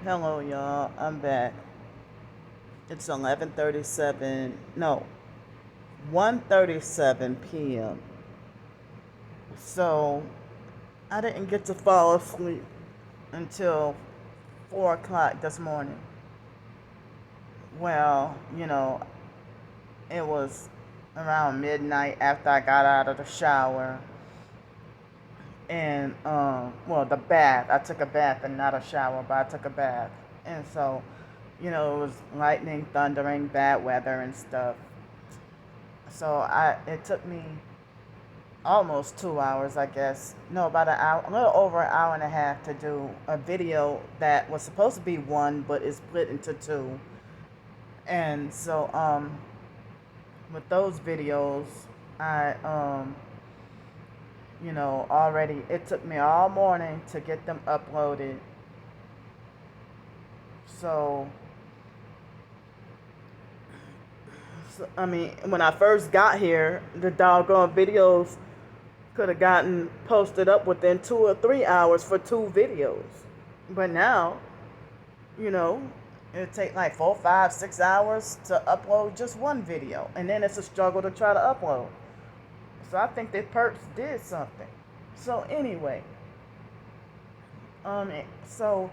Hello, y'all. I'm back. It's 11:37. No, 1:37 p.m. So I didn't get to fall asleep until 4 o'clock this morning. Well, it was around midnight after I got out of the shower and the bath. I took a bath and not a shower, but I took a bath, and so it was lightning, thundering, bad weather, and stuff. So it took me almost 2 hours, I guess. No, about an hour, a little over an hour and a half to do a video that was supposed to be one, but is split into two. And so, with those videos, I, already, it took me all morning to get them uploaded. So, I mean, when I first got here, the doggone videos could have gotten posted up within 2 or 3 hours for two videos. But now, you know, it'll take like 4, 5, 6 hours to upload just one video. And then it's a struggle to try to upload. So I think that Perks did something. So anyway, um, so,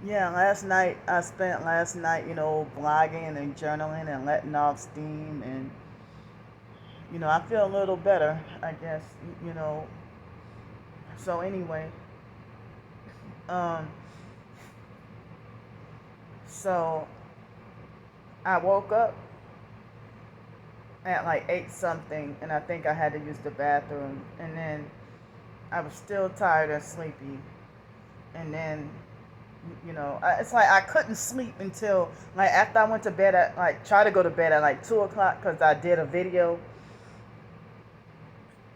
yeah, I spent last night, blogging and journaling and letting off steam. And, I feel a little better, I guess, you know. So anyway, um, so I woke up at like 8 something, and I think I had to use the bathroom. And then I was still tired and sleepy. And then, it's like I couldn't sleep until like after I went to bed at like, try to go to bed at like 2 o'clock because I did a video.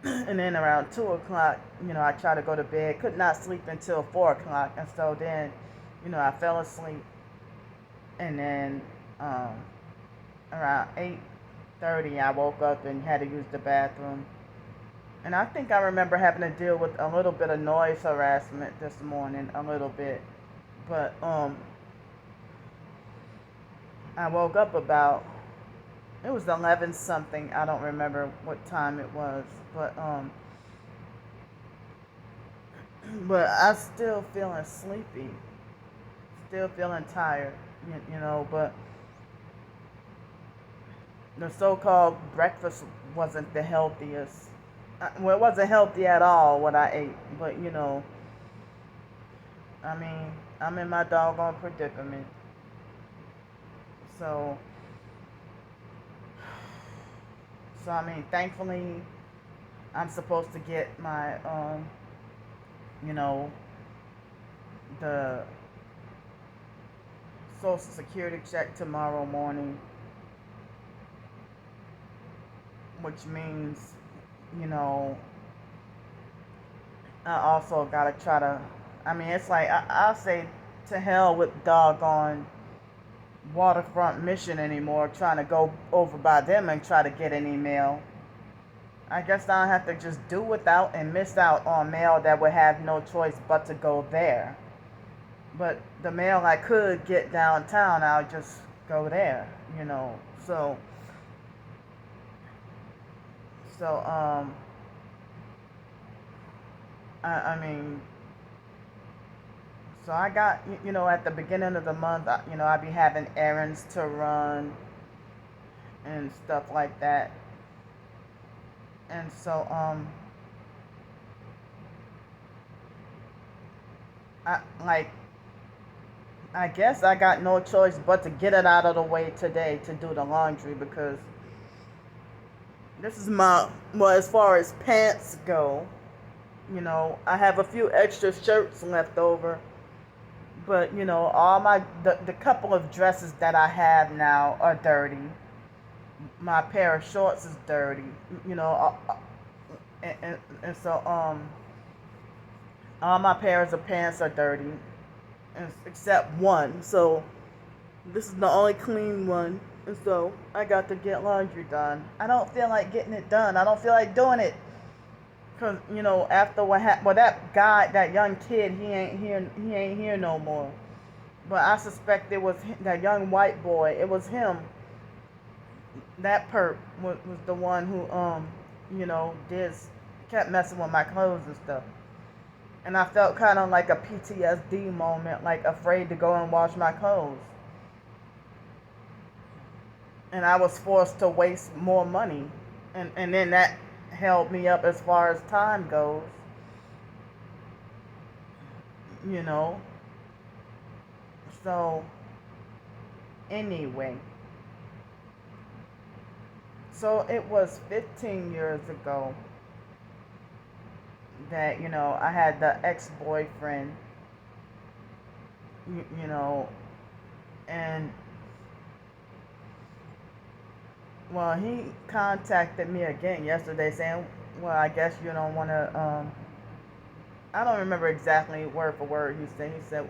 And then around 2 o'clock, I tried to go to bed, could not sleep until 4 o'clock. And so then, I fell asleep. And then around 8:30, I woke up and had to use the bathroom. And I think I remember having to deal with a little bit of noise harassment this morning, a little bit. But I woke up about, it was 11 something. I don't remember what time it was, but I still feeling sleepy, still feeling tired, but the so-called breakfast wasn't the healthiest. Well, it wasn't healthy at all what I ate, but I mean, I'm in my doggone predicament. So, I mean, thankfully, I'm supposed to get my, you know, the Social Security check tomorrow morning, which means, you know, I also gotta try to. I mean, it's like I'll say to hell with doggone Waterfront Mission anymore. Trying to go over by them and try to get an email. I guess I'll have to just do without and miss out on mail that would have no choice but to go there. But the mail I could get downtown, I'll just go there. So so I mean, so I got, at the beginning of the month, I be having errands to run and stuff like that. And so, I like, I guess I got no choice but to get it out of the way today to do the laundry because this is well, as far as pants go, I have a few extra shirts left over. But all the couple of dresses that I have now are dirty. My pair of shorts is dirty. You know, and so all my pairs of pants are dirty, except one. So this is the only clean one. And so I got to get laundry done. I don't feel like getting it done. I don't feel like doing it Cause after what happened, well, that guy, that young kid, he ain't here. He ain't here no more. But I suspect it was that young white boy. It was him. That perp was the one who did kept messing with my clothes and stuff. And I felt kind of like a PTSD moment, like afraid to go and wash my clothes. And I was forced to waste more money. And then that held me up as far as time goes. You know. So, anyway. So it was 15 years ago that, I had the ex-boyfriend, and, well, he contacted me again yesterday saying, well, I guess you don't want to, I don't remember exactly word for word. He said,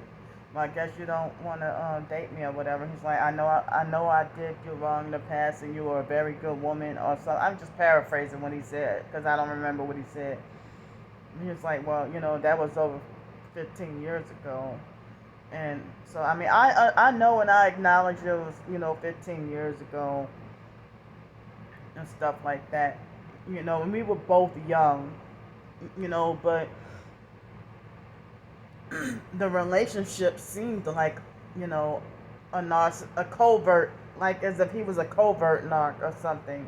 well, I guess you don't want to date me or whatever. He's like, I know I did you wrong in the past and you were a very good woman or something. I'm just paraphrasing what he said because I don't remember what he said. He was like, well, that was over 15 years ago. And so, I mean, I know and I acknowledge it was, 15 years ago and stuff like that. And we were both young, but the relationship seemed like, a covert, like as if he was a covert narc or something,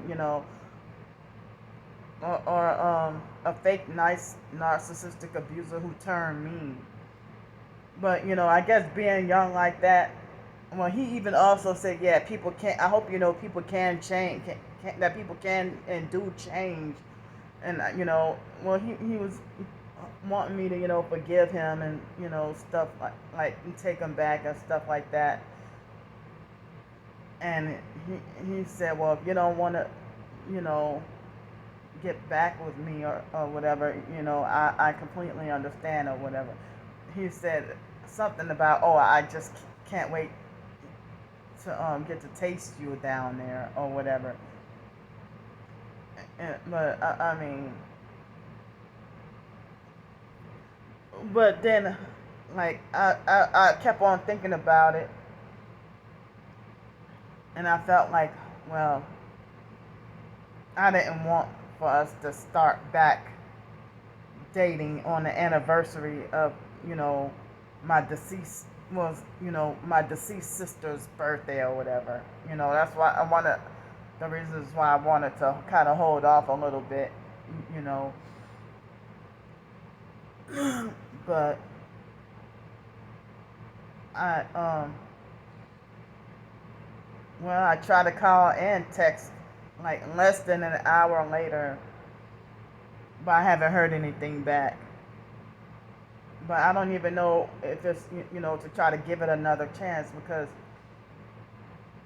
or a fake nice narcissistic abuser who turned mean. But I guess being young like that, well, he even also said, yeah, people can't. I hope people can change, that people can and do change, and well, he was wanting me to forgive him and stuff like and take him back and stuff like that. And he said, well, if you don't want to get back with me or whatever, I completely understand or whatever. He said something about, oh, I just can't wait to get to taste you down there or whatever. But I mean, but then like I kept on thinking about it, and I felt like, well, I didn't want for us to start back dating on the anniversary of my deceased sister's birthday or whatever. That's why I wanted, the reasons why I wanted to kind of hold off a little bit, but I tried to call and text like less than an hour later, but I haven't heard anything back. But I don't even know if it's, to try to give it another chance, because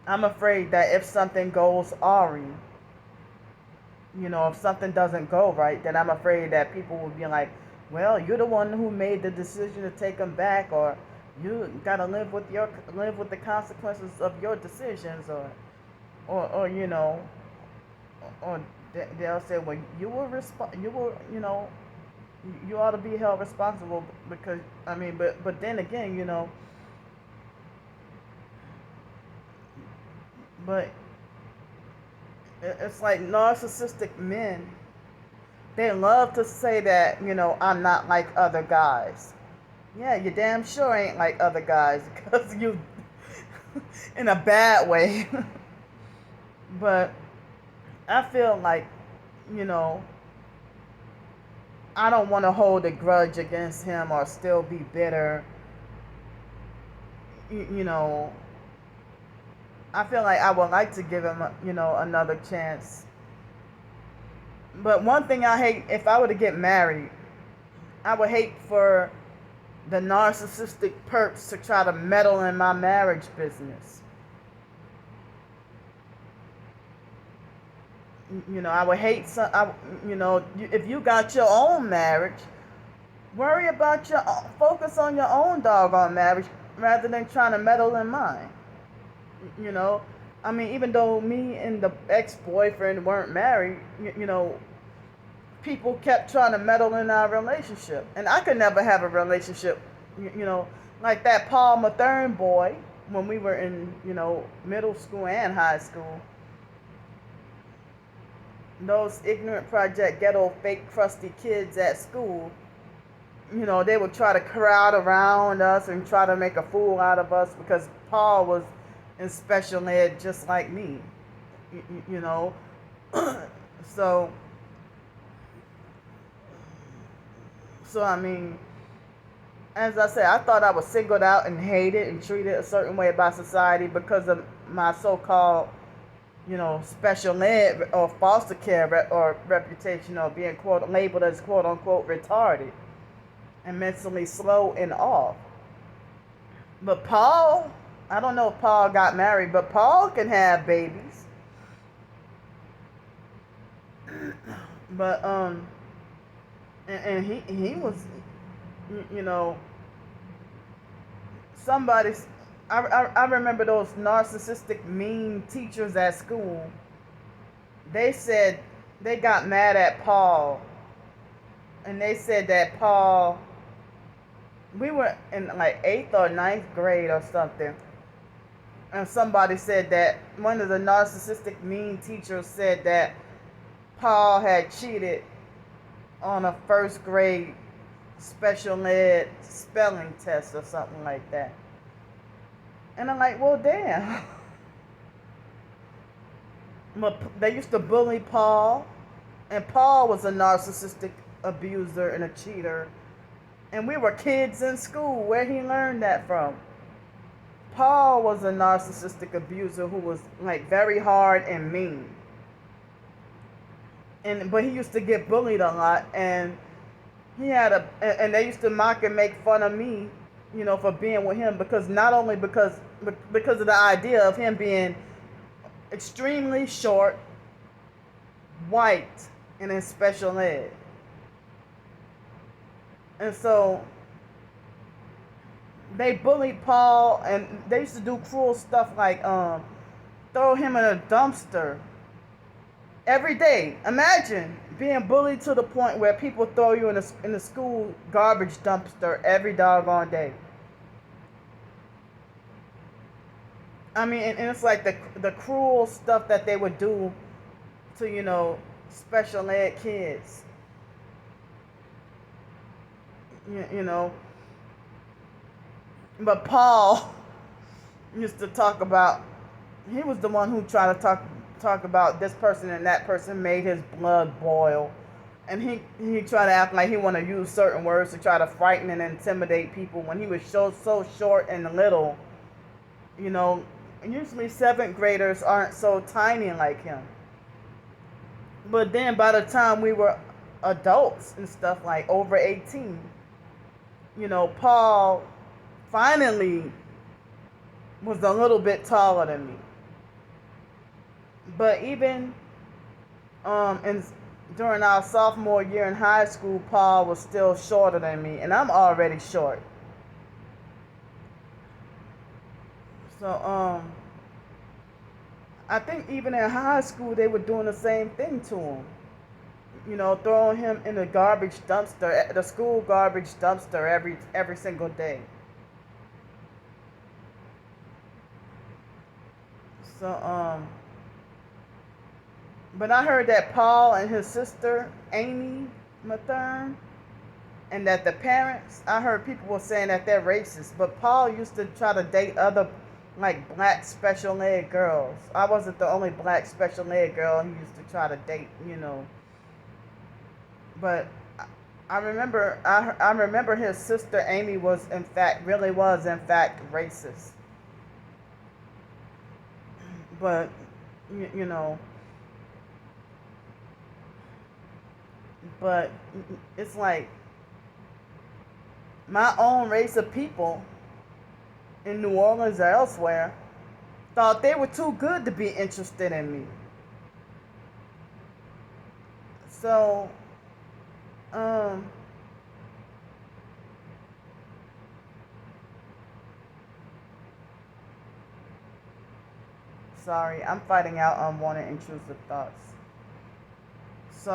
I'm afraid that if something goes awry, if something doesn't go right, then I'm afraid that people will be like, well, you're the one who made the decision to take them back, or you gotta live with the consequences of your decisions, or they'll say, well, you ought to be held responsible, because I mean, but then again, but it's like narcissistic men, they love to say that, I'm not like other guys. Yeah, you damn sure ain't like other guys, because you, in a bad way. But I feel like, I don't want to hold a grudge against him or still be bitter. I feel like I would like to give him, another chance. But one thing I hate, if I were to get married, I would hate for the narcissistic perps to try to meddle in my marriage business. I would hate if you got your own marriage, worry about focus on your own doggone marriage rather than trying to meddle in mine. I mean, even though me and the ex-boyfriend weren't married, people kept trying to meddle in our relationship. And I could never have a relationship, you know, like that Paul Mathern boy when we were in, middle school and high school. Those ignorant project ghetto fake crusty kids at school, they would try to crowd around us and try to make a fool out of us because Paul was in special ed just like me, you know. so, so I mean, as I said, I thought I was singled out and hated and treated a certain way by society because of my so-called, special ed or foster care or reputation of being labeled as quote unquote retarded and mentally slow and off. But Paul, I don't know if Paul got married, but Paul can have babies. But and he was, you know, somebody's. I remember those narcissistic, mean teachers at school. They said they got mad at Paul, and they said that Paul. We were in like 8th or 9th grade or something, and somebody said that one of the narcissistic, mean teachers said that Paul had cheated on a first grade special ed spelling test or something like that. And I'm like, well, damn. But they used to bully Paul, and Paul was a narcissistic abuser and a cheater. And we were kids in school. Where he learned that from? Paul was a narcissistic abuser who was like very hard and mean. But he used to get bullied a lot, and and they used to mock and make fun of me, for being with him because not only because of the idea of him being extremely short, white, and in special ed. And so they bullied Paul, and they used to do cruel stuff like throw him in a dumpster every day. Imagine being bullied to the point where people throw you in the school garbage dumpster every doggone day. I mean, and it's like the cruel stuff that they would do to, special ed kids. You know. But Paul used to talk about, he was the one who tried to talk about this person and that person made his blood boil. And he tried to act like he wanted to use certain words to try to frighten and intimidate people when he was so short and little. Usually 7th graders aren't so tiny like him. But then by the time we were adults and stuff, like over 18, Paul finally was a little bit taller than me. But even during our sophomore year in high school, Paul was still shorter than me, and I'm already short. So I think even in high school they were doing the same thing to him. Throwing him in the garbage dumpster, the school garbage dumpster every single day. So but I heard that Paul and his sister Amy Mathern, and that the parents, I heard people were saying that they're racist, but Paul used to try to date other like black special ed girls. I wasn't the only black special ed girl he used to try to date, But I remember his sister Amy was in fact racist. But but it's like my own race of people in New Orleans or elsewhere thought they were too good to be interested in me. So sorry, I'm fighting out unwanted intrusive thoughts. So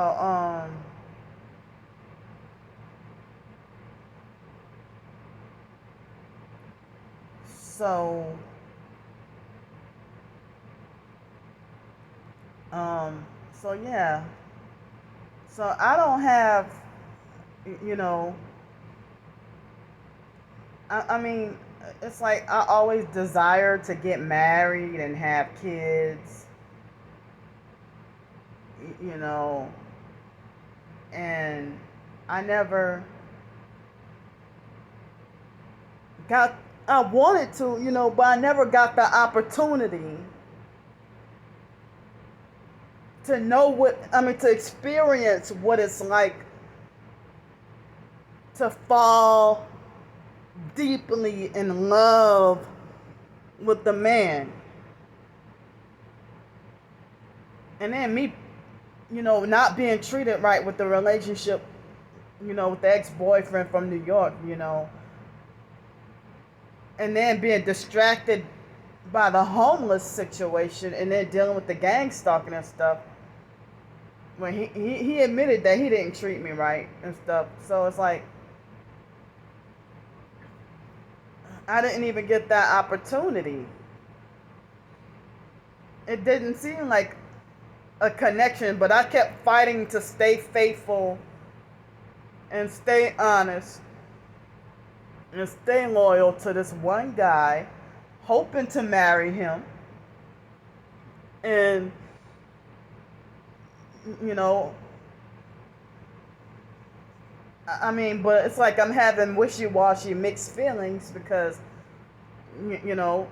So, um, so yeah. So I don't have, you know, I mean, it's like I always desired to get married and have kids, you know, and I never got, I wanted to, but I never got the opportunity to know to experience what it's like to fall deeply in love with the man. And then me, not being treated right with the relationship, with the ex-boyfriend from New York, and then being distracted by the homeless situation and then dealing with the gang stalking and stuff. When he admitted that he didn't treat me right and stuff. So it's like I didn't even get that opportunity. It didn't seem like a connection, but I kept fighting to stay faithful and stay honest and stay loyal to this one guy, hoping to marry him. And, but it's like I'm having wishy-washy mixed feelings because, you know,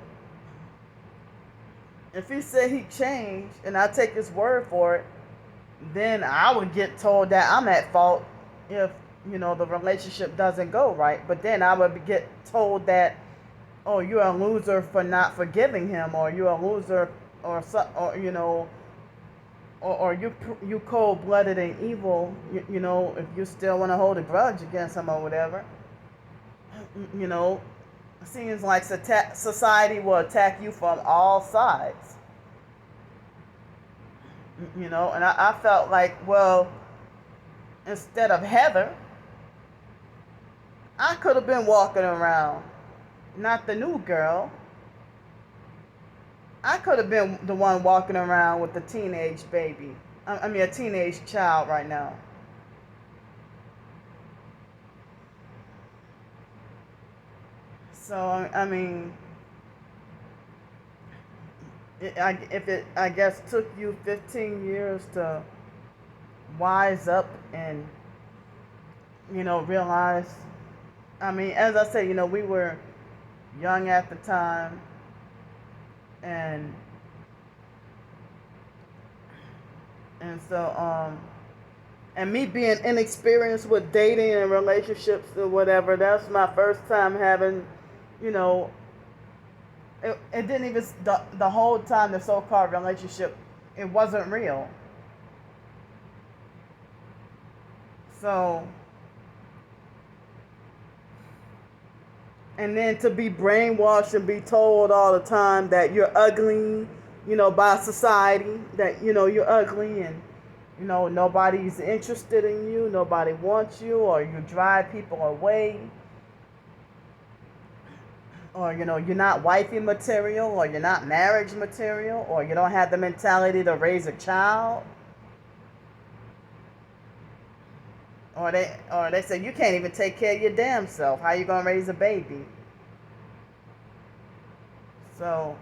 if he said he changed and I take his word for it, then I would get told that I'm at fault if, the relationship doesn't go right. But then I would get told that, oh, you're a loser for not forgiving him, or you're a loser, or or you cold-blooded and evil, if you still want to hold a grudge against him or whatever. You know, it seems like society will attack you from all sides. And I felt like, well, instead of Heather, I could have been walking around, not the new girl. I could have been the one walking around with a teenage baby. A teenage child right now. So, I guess took you 15 years to wise up and, realize, as I said, we were young at the time, and so and me being inexperienced with dating and relationships or whatever, that's my first time having, it didn't even, the whole time the so-called relationship, it wasn't real. So, and then to be brainwashed and be told all the time that you're ugly, by society, that, you're ugly, and, nobody's interested in you, nobody wants you, or you drive people away, or, you're not wifey material, or you're not marriage material, or you don't have the mentality to raise a child. Or they say you can't even take care of your damn self. How you gonna raise a baby? So,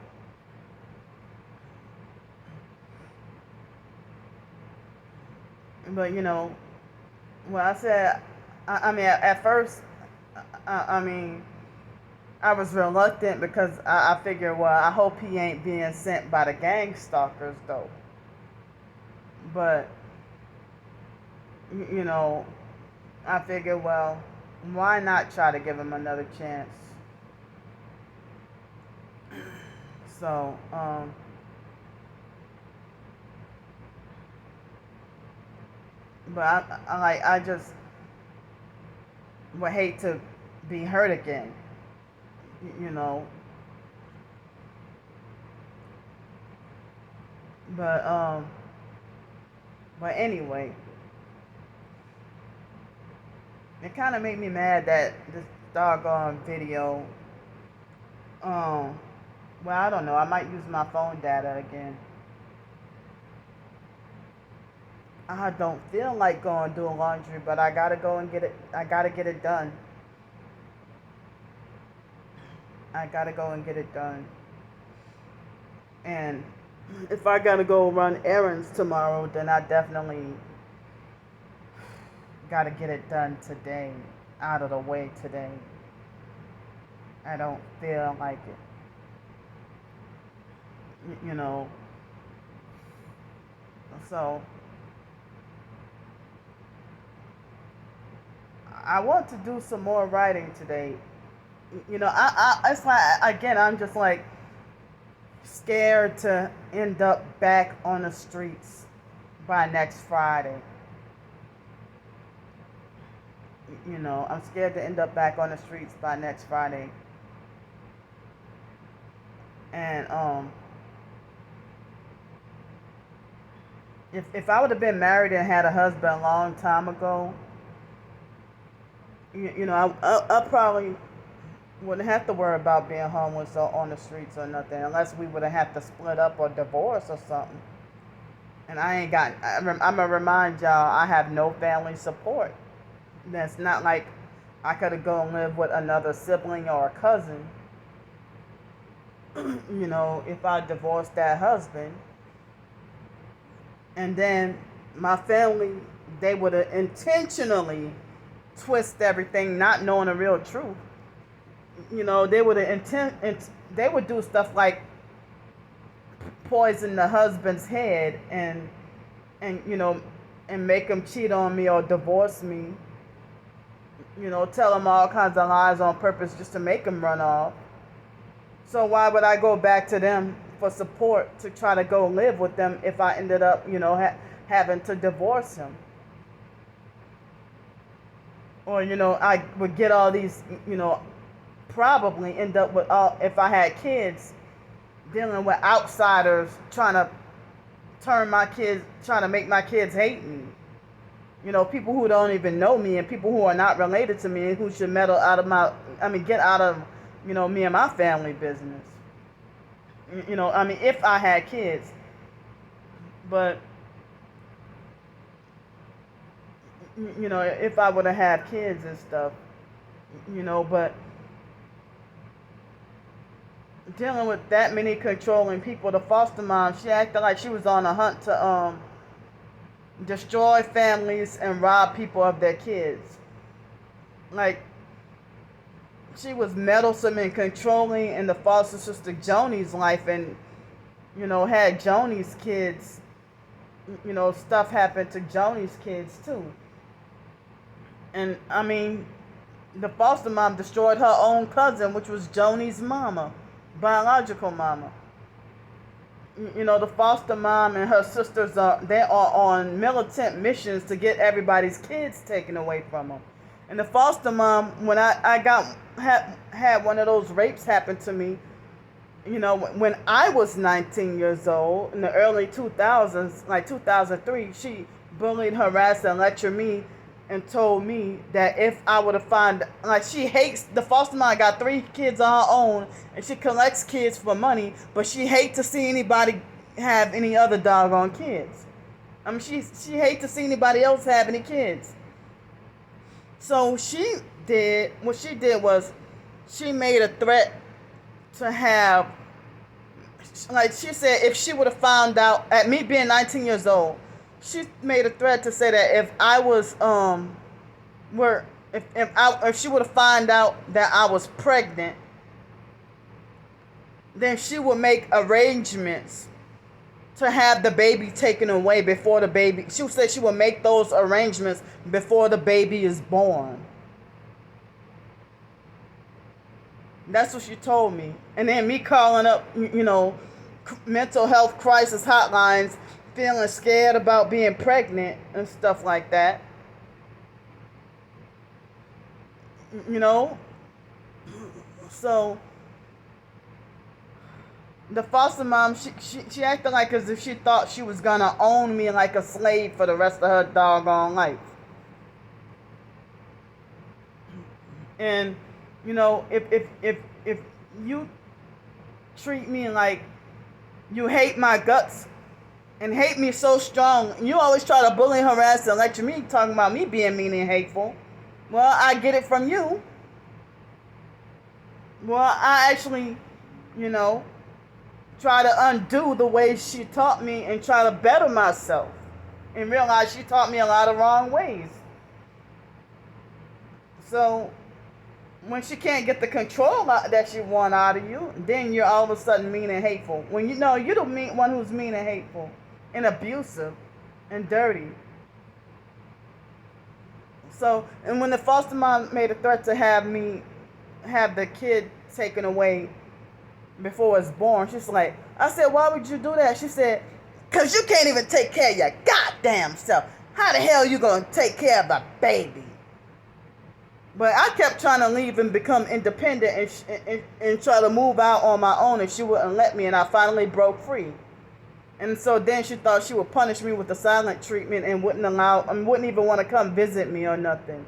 but well, I said, at first, I was reluctant because I figured, well, I hope he ain't being sent by the gang stalkers though. But I figured, well, why not try to give him another chance? So, but I just would hate to be hurt again, you know. But but anyway, it kind of made me mad that this doggone video Um, well, I don't know. I might use my phone data again. I don't feel like going doing laundry, but I gotta go and get it. I gotta get it done. I gotta go and get it done. And if I gotta go run errands tomorrow, then I definitely gotta get it done today, out of the way today. I don't feel like it. You know, so I want to do some more writing today. It's like, again, I'm just like scared to end up back on the streets by next Friday. I'm scared to end up back on the streets by next Friday. And if I would have been married and had a husband a long time ago, I probably wouldn't have to worry about being homeless or on the streets or nothing, unless we would have had to split up or divorce or something. And I ain't got. I'm gonna remind y'all, I have no family support. That's not like I could have gone live with another sibling or a cousin. If I divorced that husband, and then my family, they would have intentionally twist everything, not knowing the real truth. They would they would do stuff like poison the husband's head and make him cheat on me or divorce me. Tell him all kinds of lies on purpose just to make him run off. So why would I go back to them for support to try to go live with them if I ended up, having to divorce him? Or, I would get all these, probably end up with all, if I had kids, dealing with outsiders trying to make my kids hate me. People who don't even know me and people who are not related to me and who should get out of, me and my family business. If I had kids. But, if I would have had kids and stuff, but dealing with that many controlling people, the foster mom, she acted like she was on a hunt to destroy families and rob people of their kids. Like, she was meddlesome and controlling in the foster sister Joni's life, and had Joni's kids, stuff happened to Joni's kids too. And the foster mom destroyed her own cousin, which was Joni's mama, biological mama. The foster mom and her sisters are on militant missions to get everybody's kids taken away from them. And the foster mom, when I had one of those rapes happen to me, when I was 19 years old in the early 2000s, like 2003, she bullied, harassed, and lectured me and told me that if I would have she hates, the foster mom got 3 kids on her own, and she collects kids for money, but she hates to see anybody have any other doggone kids. She hates to see anybody else have any kids. So what she did was, she made a threat to have, like she said, if she would have found out, at me being 19 years old, she made a threat to say that if I was if she would have found out that I was pregnant, then she would make arrangements to have the baby taken away before the baby. She said she would make those arrangements before the baby is born. That's what she told me. And then me calling up, mental health crisis hotlines, feeling scared about being pregnant and stuff like that. So the foster mom, she acted like as if she thought she was gonna own me like a slave for the rest of her doggone life. And if you treat me like you hate my guts and hate me so strong. You always try to bully, harass, and lecture me, talking about me being mean and hateful. Well, I get it from you. Well, I actually, you know, try to undo the way she taught me and try to better myself and realize she taught me a lot of wrong ways. So when she can't get the control that she want out of you, then you're all of a sudden mean and hateful. When you know you're the one who's mean and hateful and abusive and dirty. So, and when the foster mom made a threat to have the kid taken away before it's born, she's like, I said, why would you do that? She said, because you can't even take care of your goddamn self. How the hell you going to take care of the baby? But I kept trying to leave and become independent and try to move out on my own, and she wouldn't let me, and I finally broke free. And so then she thought she would punish me with the silent treatment and wouldn't even want to come visit me or nothing.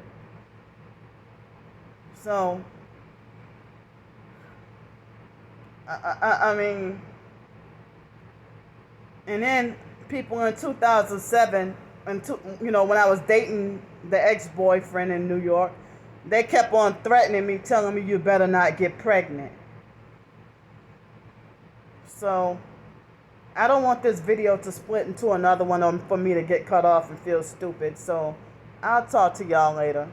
So, I mean, and then people in 2007, when I was dating the ex-boyfriend in New York, they kept on threatening me, telling me you better not get pregnant. So, I don't want this video to split into another one for me to get cut off and feel stupid. So, I'll talk to y'all later.